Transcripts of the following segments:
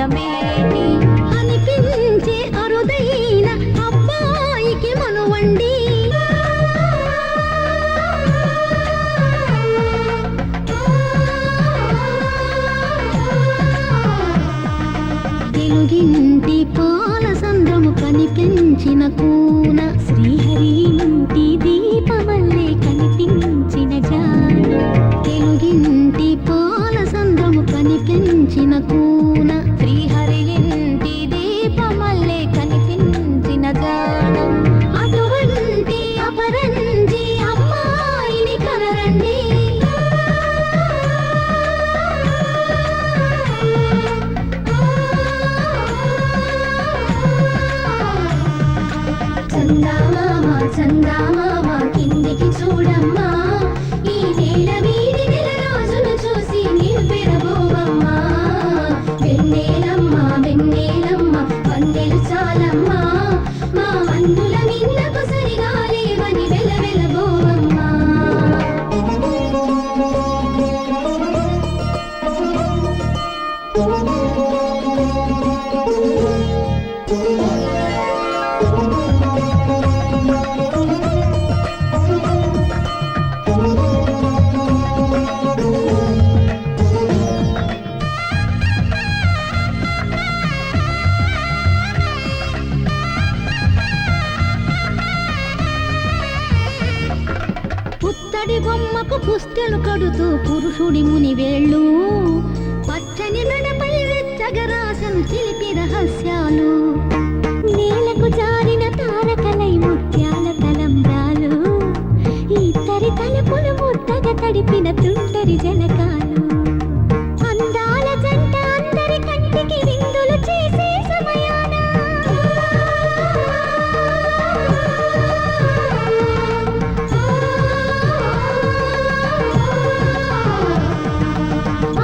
ఆటమేటి అనిపించే అరుదైన అబ్బాయికి మనువండి తెలుగింటి పాల సంద్రము కనిపించిన కూన శ్రీహరి ఇంటి దీపమల్లే కనిపించిన జాన తెలుగింటి పాల సంద్రము కనిపించిన కూన శ్రీహరి ఇంటి దీపమల్లే కనిపించిన జాన అటువంటి అపరంజి అమ్మాయిని కనరండి చందామామ కిందికి చూడమ్మా ఈ నేల వీడి నెల రోజులు చూసి నీవు పెరబోవమ్మా వెన్నెలమ్మ వెన్నెలమ్మ వందెలు చాలమ్మా మా అందుల మిన్నకు సరిగా లేవని వెలవెలబోవమ్మా పుత్తడి బొమ్మకు పుస్తెలు కడుతూ పురుషుడి ముని వేళ్ళు పచ్చని మెడపై వెచ్చగరాసను చిలిపి రహస్యాలు నేలకు జారిన తారకలై ముత్యాల తలంబ్రాలు ఇద్దరి తలుపులు ముద్దగా తడిపిన తుంటరి జలకాలు అందాల జంట అందరి కంటికి విందులు చేసే సమయాన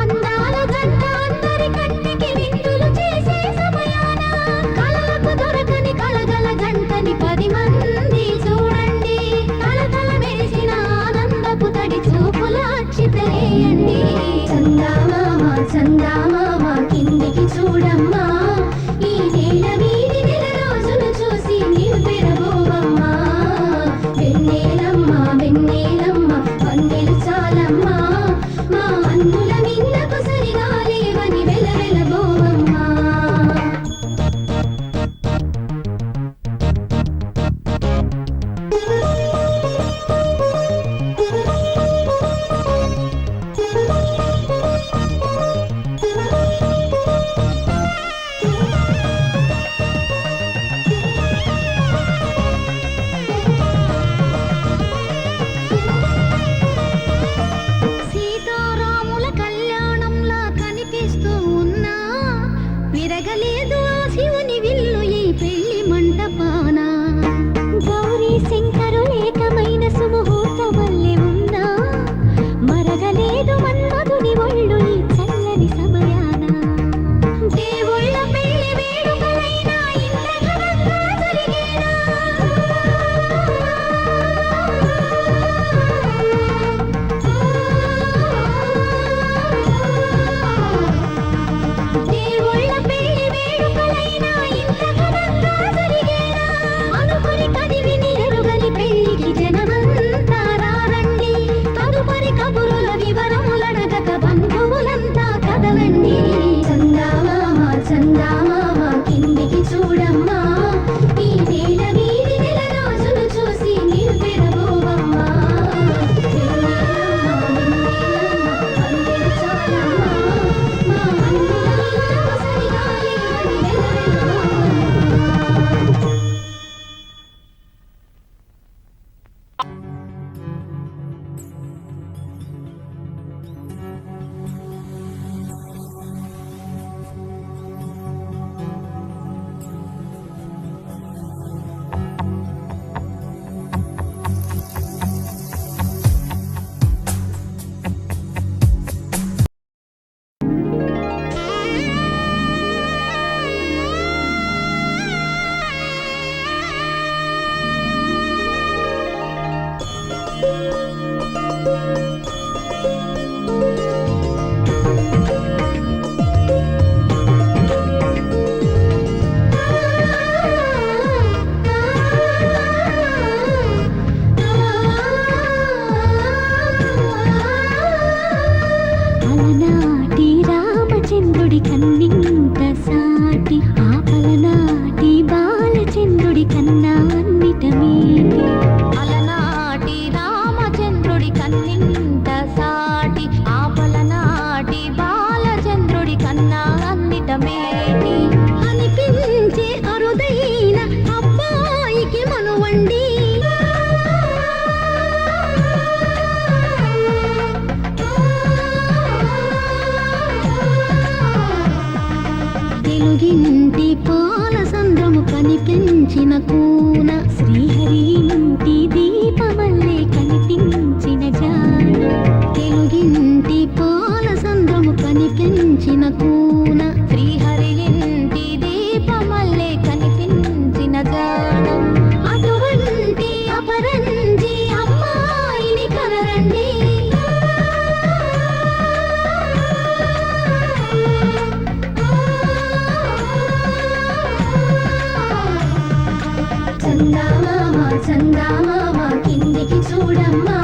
అందాల జంట అందరి కంటికి విందులు చేసే సమయాన కళలకు దొరకని కలగల జంటని 10 మంది చూడండి తలతల మెరిసిన ఆనందపు తడి చూపుల అక్షితలేయండి చందామామ కిందికి చూడమ్మా ఈ నేల వీడి నెల రోజులు చూసి నీవు పెరబోవమ్మా వెన్నెలమ్మ వెన్నెలమ్మ వందెలు చాలమ్మా మా అందుల మిన్నకు సరిగా లేవని వెలవెలబోవమ్మా చంద్రుడి కన్నింత సాటి ఆపలనాటి బాలచంద్రుడి కన్నా అన్నిట మీటి అలనాటి రామచంద్రుడి కన్నింత సాటి ఆపలనాటి బాలచంద్రుడి కన్నా అన్నిట మేటి అనిపించే అరుదైన అబ్బాయికి మనువండి తెలుగింటి పాల సంద్రము కనిపించిన కూన శ్రీహరి ఇంటి దీపమల్లే కనిపించిన జాన తెలుగింటి పాల సంద్రము కనిపించిన కూన శ్రీహరి ఇంటి దీపమల్లే కనిపించిన జాన అటువంటి అపరంజి అమ్మాయిని కనరండి చందమామ చందమామ కిందికి చూడమ్మా